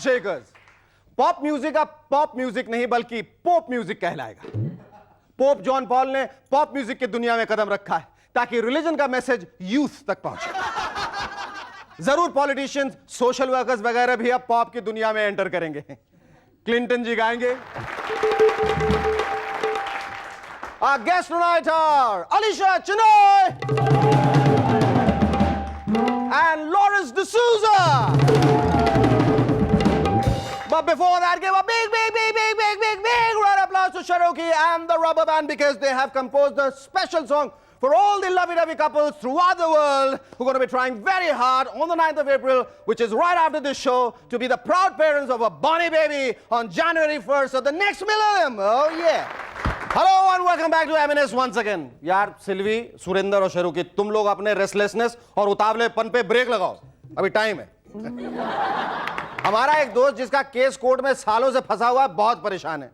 Shakers, pop music अब pop music नहीं बल्कि पॉप म्यूजिक कहलाएगा। पोप जॉन पॉल ने पॉप म्यूजिक की दुनिया में कदम रखा है ताकि रिलीजन का मैसेज यूथ तक पहुंचे। जरूर पॉलिटिशियंस, सोशल वर्कर्स वगैरह भी अब पॉप की दुनिया में एंटर करेंगे। क्लिंटन जी गाएंगे। Our guests tonight are Alicia Chenoy and Lawrence D'Souza. But before that, give a big round of applause to Cherokee and the Rubber Band because they have composed a special song for all the lovey-dovey couples throughout the world who are going to be trying very hard on the 9th of April, which is right after this show, to be the proud parents of a bunny baby on January 1st of the next millennium. Oh yeah. Hello and welcome back to M&S once again. यार सिल्वी, सुरेंद्र और शेरुकी, तुम लोग अपने restlessness और उतावलेपन पे break लगाओ, अभी time है। हमारा एक दोस्त जिसका केस कोर्ट में सालों से फंसा हुआ है बहुत परेशान है।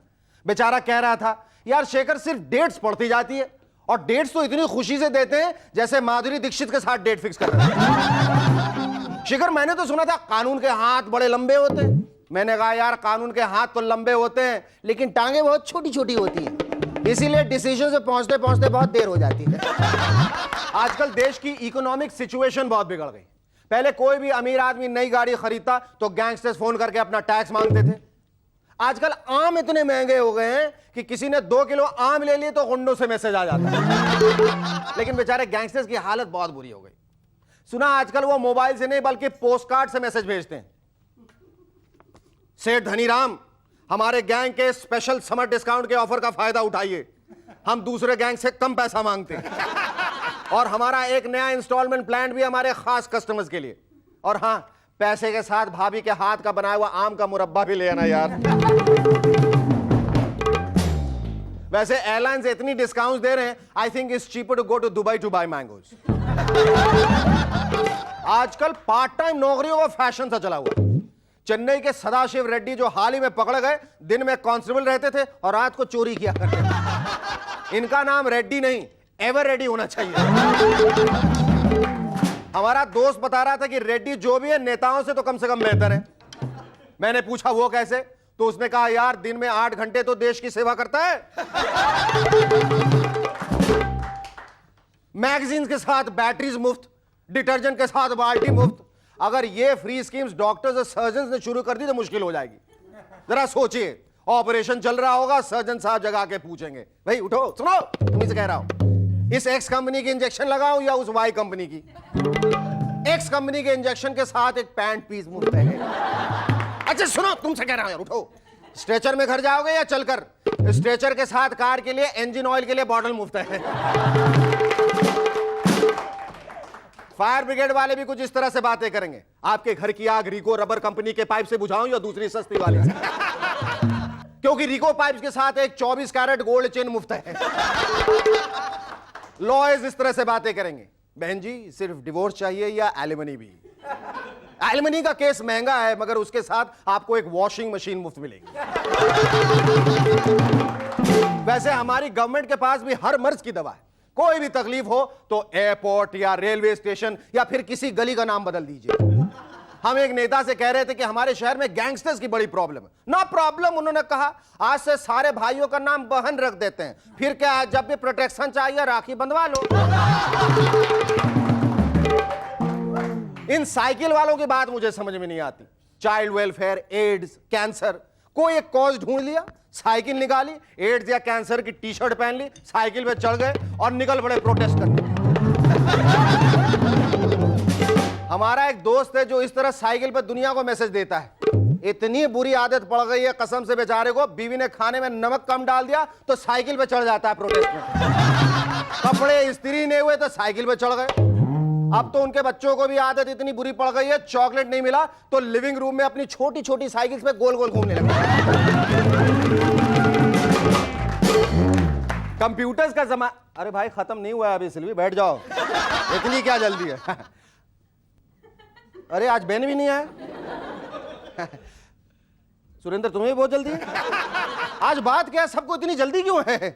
बेचारा कह रहा था यार शेखर सिर्फ डेट्स पढ़ती जाती है और डेट्स तो इतनी खुशी से देते हैं जैसे माधुरी दीक्षित के साथ डेट फिक्स कर रहे हैं। शेखर, मैंने तो सुना था कानून के हाथ बड़े लंबे होते हैं। मैंने कहा यार कानून के हाथ तो लंबे होते हैं लेकिन टांगे बहुत छोटी छोटी होती हैं, इसीलिए डिसीजन से पहुंचते पहुंचते बहुत देर हो जाती है। आजकल देश की इकोनॉमिक सिचुएशन बहुत बिगड़ गई। पहले कोई भी अमीर आदमी नई गाड़ी खरीदता तो गैंगस्टर्स फोन करके अपना टैक्स मांगते थे। आजकल आम इतने महंगे हो गए हैं कि किसी ने 2 किलो आम ले लिए तो गुंडों से मैसेज आ जाता है। लेकिन बेचारे गैंगस्टर्स की हालत बहुत बुरी हो गई। सुना आजकल वो मोबाइल से नहीं बल्कि पोस्ट कार्ड से मैसेज भेजते हैं। सेठ धनीराम, हमारे गैंग के स्पेशल समर डिस्काउंट के ऑफर का फायदा उठाइए, हम दूसरे गैंग से कम पैसा मांगते हैं और हमारा एक नया इंस्टॉलमेंट प्लान भी हमारे खास कस्टमर्स के लिए। और हां, पैसे के साथ भाभी के हाथ का बनाया हुआ आम का मुरब्बा भी ले आना यार। वैसे एयरलाइंस इतनी डिस्काउंट दे रहे हैं, I think it's cheaper to go to Dubai to buy mangoes. आजकल पार्ट टाइम नौकरियों का फैशन सा चला हुआ। चेन्नई के सदाशिव रेड्डी जो हाल ही में पकड़े गए, दिन में कांस्टेबल रहते थे और रात को चोरी किया करते थे। इनका नाम रेड्डी नहीं एवर रेडी होना चाहिए। हमारा दोस्त बता रहा था कि रेड्डी जो भी है नेताओं से तो कम से कम बेहतर है। मैंने पूछा वो कैसे, तो उसने कहा यार दिन में 8 घंटे तो देश की सेवा करता है। मैगजीन्स के साथ बैटरीज मुफ्त, डिटर्जेंट के साथ बाल्टी मुफ्त। अगर ये फ्री स्कीम्स डॉक्टर्स और सर्जन्स ने शुरू कर दी तो मुश्किल हो जाएगी। जरा सोचिए, ऑपरेशन चल रहा होगा, सर्जन साहब जगा के पूछेंगे भाई उठो, सुनो तुम्हीं से कह रहा हूं, इस एक्स कंपनी की इंजेक्शन लगाऊं या उस वाई कंपनी की। एक्स कंपनी के इंजेक्शन के साथ एक पैंट पीस मुफ्त है। अच्छा सुनो, तुमसे कह रहा हूं यार उठो। स्ट्रेचर में घर जाओगे या चलकर? स्ट्रेचर के साथ कार के लिए इंजन ऑयल के लिए बॉटल मुफ्त है। फायर ब्रिगेड वाले भी कुछ इस तरह से बातें करेंगे, आपके घर की आग रिको रबर कंपनी के पाइप से बुझाऊं या दूसरी सस्ती वाली से? क्योंकि रिको पाइप्स के साथ एक 24 कैरेट गोल्ड चेन मुफ्त है। लॉयर्स इस तरह से बातें करेंगे, बहन जी सिर्फ डिवोर्स चाहिए या एलिमनी भी? एलिमनी का केस महंगा है मगर उसके साथ आपको एक वॉशिंग मशीन मुफ्त मिलेगी। वैसे हमारी गवर्नमेंट के पास भी हर मर्ज की दवा है। कोई भी तकलीफ हो तो एयरपोर्ट या रेलवे स्टेशन या फिर किसी गली का नाम बदल दीजिए। हम एक नेता से कह रहे थे कि हमारे शहर में गैंगस्टर्स की बड़ी प्रॉब्लम है। नो प्रॉब्लम, उन्होंने कहा आज से सारे भाइयों का नाम बहन रख देते हैं, फिर क्या है, जब भी प्रोटेक्शन चाहिए राखी बंधवा लो। इन साइकिल वालों की बात मुझे समझ में नहीं आती। चाइल्ड वेलफेयर, एड्स, कैंसर, कोई एक कॉज ढूंढ लिया, साइकिल निकाली, एड्स या कैंसर की टी शर्ट पहन ली, साइकिल पे चढ़ गए और निकल पड़े प्रोटेस्ट करने। हमारा एक दोस्त है जो इस तरह साइकिल पे दुनिया को मैसेज देता है। इतनी बुरी आदत पड़ गई है कसम से बेचारे को, बीवी ने खाने में नमक कम डाल दिया तो साइकिल पे चढ़ जाता है प्रोटेस्ट में। कपड़े इस्त्री नहीं हुए तो साइकिल पे चढ़ गए। अब तो उनके बच्चों को भी आदत इतनी बुरी पड़ गई है, चॉकलेट नहीं मिला तो लिविंग रूम में अपनी छोटी छोटी साइकिल पे गोल गोल घूमने लगे। कंप्यूटर्स का जमा, अरे भाई खत्म नहीं हुआ अभी सिल्वी, बैठ जाओ, इतनी क्या जल्दी है? अरे आज बेन भी नहीं आया। सुरेंद्र तुम्हें भी बहुत जल्दी है। आज बात क्या है, सबको इतनी जल्दी क्यों है?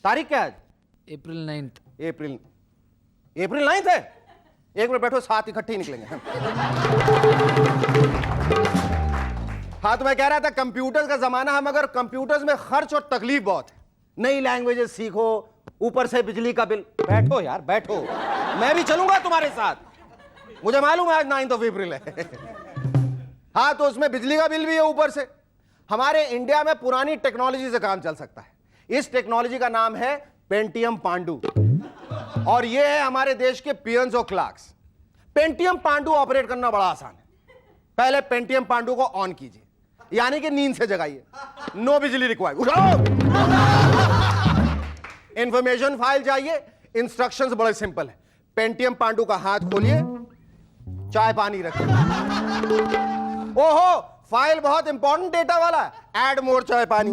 तारीख क्या है? अप्रैल 9th। अप्रैल 9th है। एक मिनट बैठो, साथ इकट्ठे ही निकलेंगे। हाँ तो मैं कह रहा था कंप्यूटर्स का जमाना, हम अगर कंप्यूटर्स में खर्च और तकलीफ बहुत है, नई लैंग्वेजेस सीखो, ऊपर से बिजली का बिल। बैठो यार बैठो, मैं भी चलूंगा तुम्हारे साथ, मुझे मालूम है आज 9 अप्रैल है। हाँ तो उसमें बिजली का बिल भी है ऊपर से। हमारे इंडिया में पुरानी टेक्नोलॉजी से काम चल सकता है। इस टेक्नोलॉजी का नाम है पेंटियम पांडु, और ये है हमारे देश के पियंस और क्लार्क्स। पेंटियम पांडु ऑपरेट करना बड़ा आसान है। पहले पेंटियम पांडु को ऑन कीजिए, यानी कि नींद से जगाइए, नो बिजली रिक्वायर्ड। उठाओ, इंफॉर्मेशन फाइल चाहिए, इंस्ट्रक्शंस बड़े सिंपल है। पेंटियम पांडु का हाथ खोलिए, चाय पानी रखिए। ओहो, फाइल बहुत इंपॉर्टेंट डेटा वाला है, ऐड मोर चाय पानी।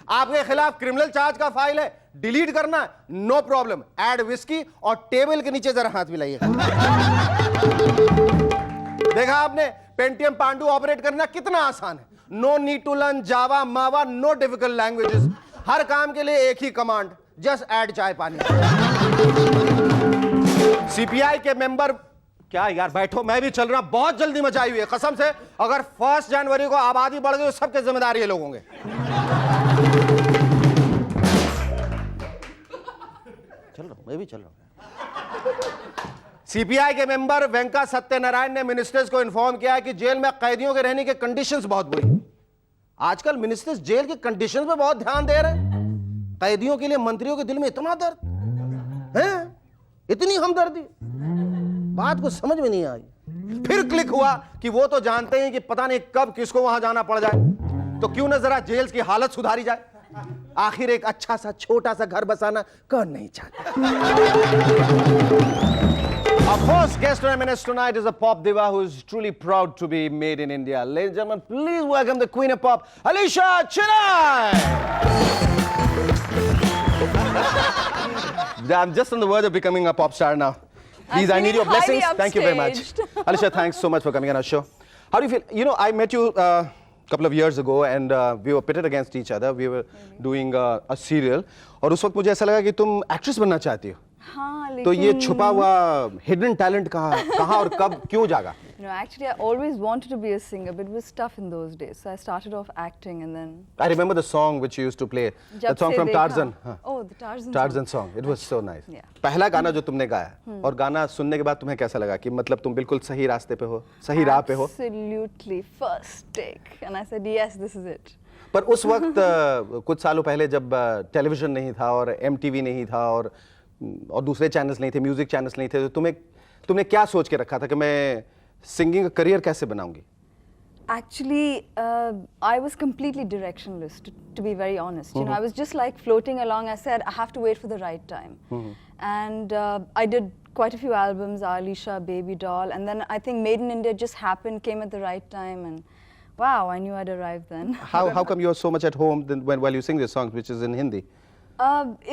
आपके खिलाफ क्रिमिनल चार्ज का फाइल है, डिलीट करना है, नो प्रॉब्लम, ऐड विस्की, और टेबल के नीचे जरा हाथ मिलाइए। देखा आपने, पेंटियम पांडु ऑपरेट करना कितना आसान है। No need to learn Java मावा, नो डिफिकल्ट लैंग्वेजेस, हर काम के लिए एक ही कमांड, जस्ट ऐड चाय पानी। सीपीआई के मेंबर, क्या यार बैठो, मैं भी चल रहा, बहुत जल्दी मचाई हुई है कसम से। अगर 1 जनवरी को आबादी बढ़ गई तो सबके जिम्मेदार ये लोग होंगे। चल रहा हूं, मैं भी चल रहा हूं। सीपीआई के मेंबर वेंका सत्यनारायण ने मिनिस्टर्स को इन्फॉर्म किया है कि जेल में कैदियों के रहने के कंडीशंस बहुत बुरी हैं। आजकल मिनिस्टर्स जेल के कंडीशंस पे बहुत ध्यान दे रहे हैं। कैदियों के लिए मंत्रियों के दिल में इतना दर्द है, इतनी हमदर्दी, बात को समझ में नहीं आई। फिर क्लिक हुआ कि वो तो जानते हैं कि पता नहीं कब किसको वहां जाना पड़ जाए, तो क्यों न जरा जेल्स की हालत सुधारी जाए। आखिर एक अच्छा सा छोटा सा घर बसाना कौन नहीं चाहता। Our first guest on M&S tonight is a pop diva who is truly proud to be made in India. Ladies and gentlemen, please welcome the queen of pop, Alisha Chennai. I'm just on the verge of becoming a pop star now. Please, I need your blessings. Thank you very much. Alisha, thanks so much for coming on our show. How do you feel? You know, I met you a couple of years ago and we were pitted against each other. We were doing a serial. और उस वक्त मुझे ऐसा लगा कि तुम actress बनना चाहती हो। हाँ, लेकिन तो ये छुपा हुआ हिडन टैलेंट कहाँ और कब क्यों जागा? No, actually, I always wanted to be a singer, but it was tough in those days. So I started off acting, and then. I remember the song which you used to play. That song from Tarzan. Oh, the Tarzan. Tarzan song. It was so nice. Yeah. पहला गाना जो तुमने गाया और गाना सुनने के बाद तुम्हें कैसा लगा कि मतलब तुम बिल्कुल सही रास्ते पे हो, सही राह पे हो? Absolutely, first take, and I said yes, this is it. पर उस वक्त कुछ सालों पहले जब टेलीविजन नहीं था और MTV नहीं था और दूसरे चैनल्स नहीं थे, म्यूजिक चैनल्स नहीं थे, तो तुमने क्या सोच के रखा था कि मैं सिंगिंग का करियर कैसे बनाऊंगी? Actually, I was completely directionless, to be very honest. You know, I was just like floating along. I said, I have to wait for the right time. And I did quite a few albums, Alisha, Baby Doll, and then I think Made in India just happened, came at the right time, and wow, I knew I'd arrived then. How come you're so much at home while you sing this song, which is in Hindi?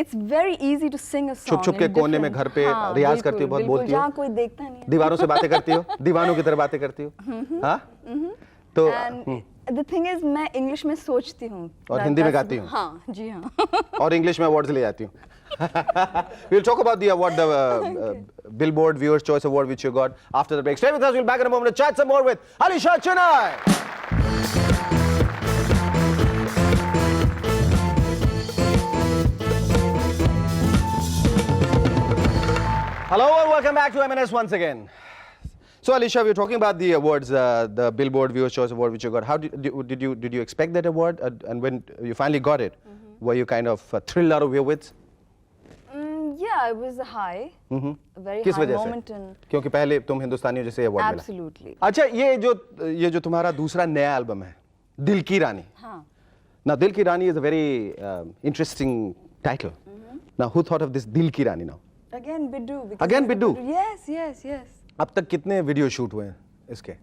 It's very easy to sing a song. छुप-छुप के कोने में घर पे रियाज करती हो, बहुत बोलती हो, जहाँ कोई देखता नहीं है, दीवारों से बातें करती हो, दीवानों की तरह बातें करती हो, हाँ? तो the thing is, मैं इंग्लिश में सोचती हूँ और हिंदी में गाती हूँ, हाँ जी हाँ, और इंग्लिश में अवार्ड्स ले जाती हूँ. We'll talk about the award, the Billboard Viewers' Choice Award which you got after the break. Stay with us. We'll be back in a moment to chat some more with Alisha Chennai. Hello and welcome back to M&S once again. So Alisha, we were talking about the awards, the Billboard Viewers' Choice Award which you got. How did you expect that award? And when you finally got it, were you kind of thrilled out of your wits? Yeah, it was a high, a very किस high वजह moment से? in. क्योंकि पहले तुम हिंदुस्तानियों जैसे award मिला. Absolutely. अच्छा, ये जो तुम्हारा दूसरा नया एल्बम है, दिल की रानी. हाँ. Now, Dil Ki Rani is a very interesting title. Now, who thought of this Dil Ki Rani now? Again, Biddu. Again, Biddu? Yes. अब तक कितने वीडियो शूट हुए हैं इसके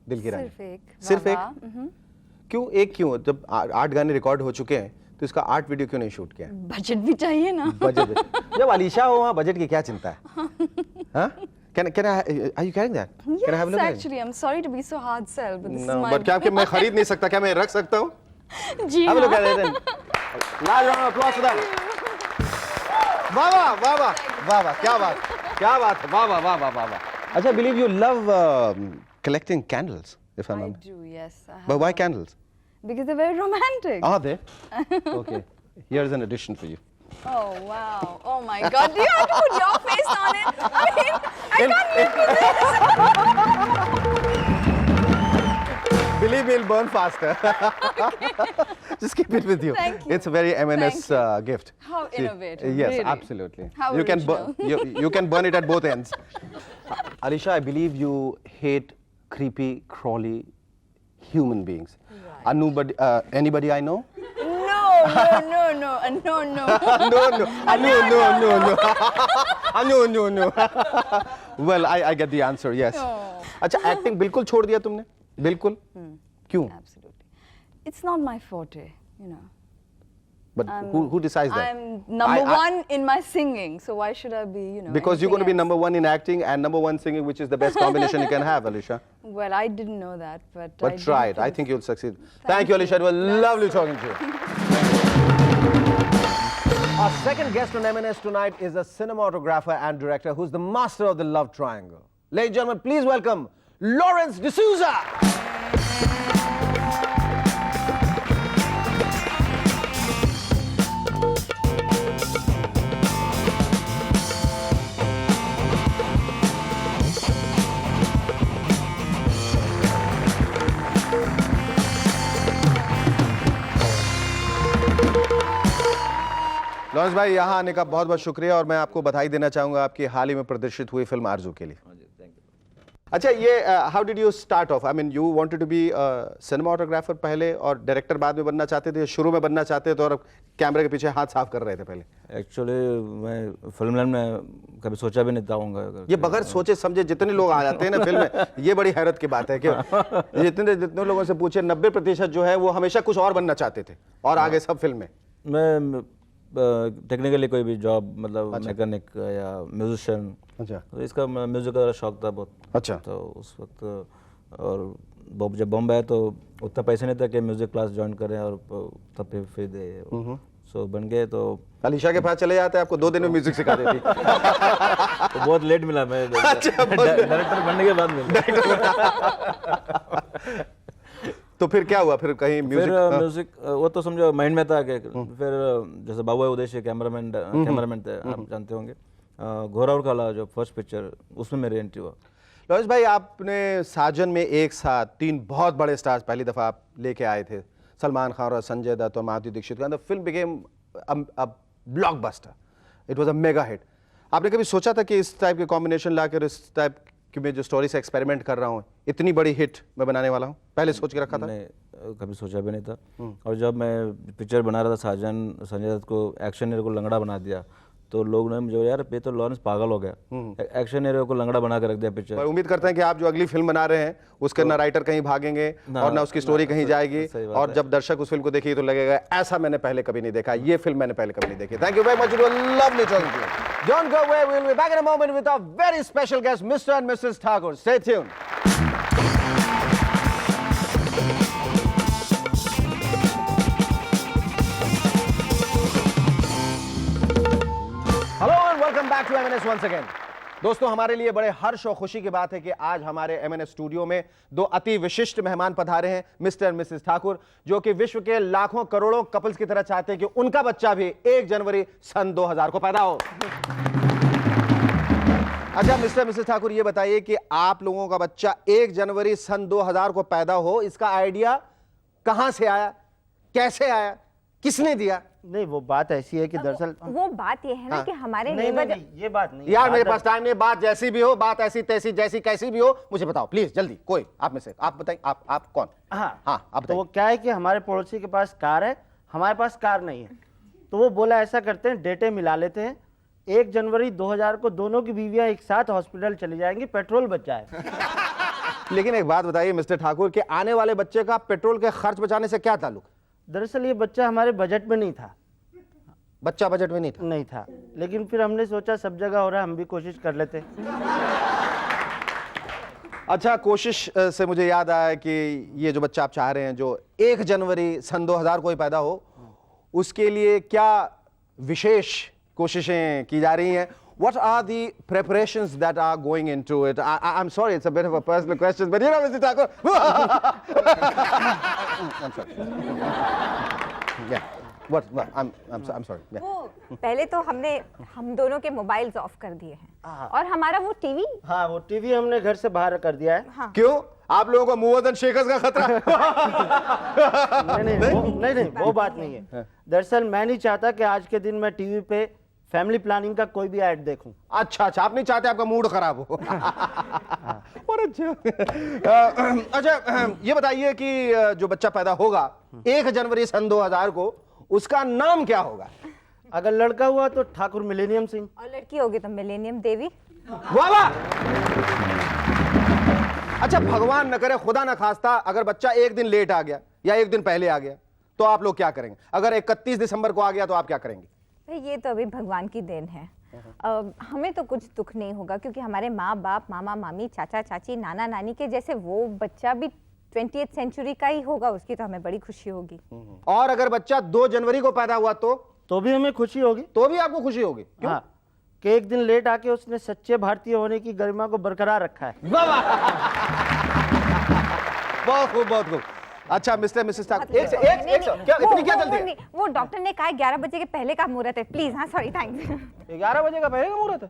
दिल की रानी? सिर्फ एक. क्यों एक क्यों? जब 8 गाने रिकॉर्ड हो चुके हैं तो इसका 8 वीडियो क्यों नहीं शूट किया? बजट भी चाहिए ना. बजट जब अलीशा हो वहाँ बजट की क्या चिंता है? हाँ? Are you carrying that? Can I have a Yes, look at it? actually, I'm sorry to be so hard sell, but this is No, my. but क्या मैं खरीद नहीं सकता? क्या मैं रख सकता हूँ? जी Have a look हाँ. at it then. Large round of applause for that. वाह, क्या बात है, वाह. अच्छा, I believe you love collecting candles, if I'm I not. do, yes. I have But why one. candles? Because they're very romantic. Are they? Okay. Here's an addition for you. Oh, wow. Oh, my God. Do you have to put your face on it? I mean, I can't live with this. Believe me, it'll burn faster. Just keep it with you. Thank you. It's a very M&S Thank gift. How See, innovative, Yes, really. absolutely. How you can original. you can burn it at both ends. Alisha, I believe you hate creepy, crawly human beings. Right. Anybody I know? No. No. Well, I get the answer, yes. No. अच्छा, acting बिल्कुल छोड़ दिया तुमने? बिल्कुल? क्यों? Absolutely. It's not my forte, you know. But who decides that? I'm number one in my singing, so why should I be, you know? Because you're going to be anything else? number one in acting and number one singing, which is the best combination you can have, Alisha. Well, I didn't know that, but But do try it. I think you'll succeed. Thank you, you. Alisha. It was That's lovely so- talking to you. Our second guest on M&S tonight is a cinematographer and director who's the master of the love triangle. Ladies and gentlemen, please welcome Lawrence D'Souza. Lawrence भाई, यहाँ आने का बहुत बहुत शुक्रिया और मैं आपको बधाई देना चाहूंगा आपकी हाल ही में प्रदर्शित हुई फिल्म आरजू के लिए। अच्छा, ये how did you start off? I mean, you wanted to be cinematographer पहले और डायरेक्टर बाद में बनना चाहते थे, शुरू में बनना चाहते थे और कैमरे के पीछे हाथ साफ कर रहे थे पहले? एक्चुअली मैं फिल्म लाइन में कभी सोचा भी नहीं था होऊंगा। ये बगैर सोचे समझे जितने लोग आ जाते हैं ना फिल्म में, ये बड़ी हैरत की बात है कि जितने लोगों से पूछे 90% जो है वो हमेशा कुछ और बनना चाहते थे और आगे सब फिल्म में। मैं टेक्निकली कोई भी जॉब, मतलब मैकेनिक या म्यूजिशियन, अच्छा तो इसका म्यूजिक का शौक था बहुत। अच्छा। तो उस वक्त और जब बॉम्बे आया तो उतना पैसे नहीं था कि म्यूजिक क्लास ज्वाइन करें और तब फिर दे सो बन गए। तो अलीशा के पास चले जाते, आपको 2 दिन में म्यूजिक सिखा देती। तो बहुत लेट मिला, मैं डायरेक्टर बनने के बाद मिला। तो फिर क्या हुआ? फिर कहीं म्यूजिक वो तो समझो माइंड में था कि फिर जैसे बाबू उदय कैमरामैन थे, आप जानते होंगे। घोरा और काला जो फर्स्ट पिक्चर, उसमें मेरी एंट्री हुआ। लॉरेंस भाई, आपने साजन में एक साथ 3 बहुत बड़े स्टार्स पहली दफा आप लेके आए थे, सलमान खान और संजय दत्त और माधुरी दीक्षित का। The film became a blockbuster, it was a mega hit. आपने कभी सोचा था कि इस टाइप के कॉम्बिनेशन लाकर इस टाइप कि मैं जो स्टोरी से एक्सपेरिमेंट कर रहा हूँ, इतनी बड़ी हिट मैं बनाने वाला हूँ? पहले सोच के रखा था? नहीं, कभी सोचा भी नहीं था। और जब मैं पिक्चर बना रहा था साजन, संजय दत्त को एक्शन हीरो को लंगड़ा बना दिया, तो लोग ने मुझे, यार ये तो लॉरेंस पागल हो गया, एक्शन हीरो को लंगड़ा बना के रख दिया पिक्चर। और उम्मीद करते हैं कि आप जो अगली फिल्म बना रहे हैं उसके ना राइटर कहीं भागेंगे और ना उसकी स्टोरी कहीं जाएगी, और जब दर्शक उस फिल्म को देखेंगे तो लगेगा ऐसा मैंने पहले कभी नहीं देखा, ये फिल्म मैंने पहले कभी नहीं देखी। Thank you very much, it was lovely talking to you. Don't go away, we'll be back in a moment with our very special guest, Mr. and Mrs. Thakur. Stay tuned. Hello and welcome back to M&S once again. दोस्तों, हमारे लिए बड़े हर्ष और खुशी की बात है कि आज हमारे M&S स्टूडियो में 2 अति विशिष्ट मेहमान पधारे हैं, मिस्टर एंड मिसेस ठाकुर, जो कि विश्व के लाखों करोड़ों कपल्स की तरह चाहते हैं कि उनका बच्चा भी 1 जनवरी सन 2000 को पैदा हो। अच्छा मिस्टर मिसेस ठाकुर, ये बताइए कि आप लोगों का बच्चा 1 जनवरी सन 2000 को पैदा हो, इसका आइडिया कहां से आया, कैसे आया, किसने दिया? नहीं, वो बात ऐसी है कि दरअसल वो बात ये है ना कि हमारे नहीं, नेबर नहीं, ये बात नहीं यार मेरे पास टाइम नहीं, बात जैसी भी हो, बात ऐसी तैसी जैसी कैसी भी हो, मुझे बताओ प्लीज जल्दी। कोई आप में से आप बताइए, आप कौन? हाँ आप तो वो बताइए। क्या है कि हमारे पड़ोसी के पास कार है, हमारे पास कार नहीं है, तो वो बोला ऐसा करते हैं, डेटे मिला लेते हैं, 1 जनवरी 2000 को दोनों की बीवियां एक साथ हॉस्पिटल चली जाएंगी, पेट्रोल बच जाए। लेकिन एक बात बताइए मिस्टर ठाकुर, कि आने वाले बच्चे का पेट्रोल के खर्च बचाने से क्या ताल्लुक? दरअसल ये बच्चा हमारे बजट में नहीं था। बच्चा बजट में नहीं था, लेकिन फिर हमने सोचा सब जगह हो रहा है, हम भी कोशिश कर लेते। अच्छा, कोशिश से मुझे याद आया कि ये जो बच्चा आप चाह रहे हैं, जो 1 जनवरी सन 2000 को ही पैदा हो, उसके लिए क्या विशेष कोशिशें की जा रही हैं what are the preparations that are going into it? I'm sorry, it's a bit of a personal question, but you know, Mr. Thakur. I'm sorry. Yeah. What? I'm sorry. Yeah. वो पहले तो हम दोनों के मोबाइल्स ऑफ कर दिए हैं और हमारा वो टीवी हाँ, वो टीवी हमने घर से बाहर कर दिया है। हाँ। क्यों? आप लोगों को मुवद्दन शेखर्स का खतरा? नहीं, वो बात नहीं है। दरअसल मैं नहीं चाहता कि आज के दिन मैं टीवी पे फैमिली प्लानिंग का कोई भी ऐड देखूं। अच्छा, आप नहीं चाहते आपका मूड खराब हो? और अच्छा, ये बताइए कि जो बच्चा पैदा होगा 1 जनवरी सन 2000 को, उसका नाम क्या होगा? अगर लड़का हुआ तो ठाकुर मिलेनियम सिंह, और लड़की होगी तो मिलेनियम देवी। वाह वाह! अच्छा, भगवान न करे, खुदा न खास्ता, अगर बच्चा 1 दिन लेट आ गया या 1 दिन पहले आ गया तो आप लोग क्या करेंगे? अगर 31 दिसंबर को आ गया तो आप क्या करेंगे? भाई ये तो अभी भगवान की देन है। हमें तो कुछ दुख नहीं होगा क्योंकि हमारे माँ बाप, मामा मामी, चाचा चाची, नाना नानी के जैसे वो बच्चा भी 20th सेंचुरी का ही होगा, उसकी तो हमें बड़ी खुशी होगी। और अगर बच्चा 2 जनवरी को पैदा हुआ तो भी हमें खुशी होगी। तो भी आपको खुशी होगी? क्यों? हाँ, कि 1 दिन लेट आके उसने सच्चे भारतीय होने की गरिमा को बरकरार रखा है। वाह वाह! बहुत खूब, बहुत खूब। अच्छा, मिस्टर मिसेस ठाकुर, एक क्या इतनी क्या जल्दी है? वो डॉक्टर ने कहा 11 बजे के पहले का मुहूर्त है, प्लीज। हाँ, सॉरी, थैंक्स। 11 बजे का पहले का मुहूर्त है?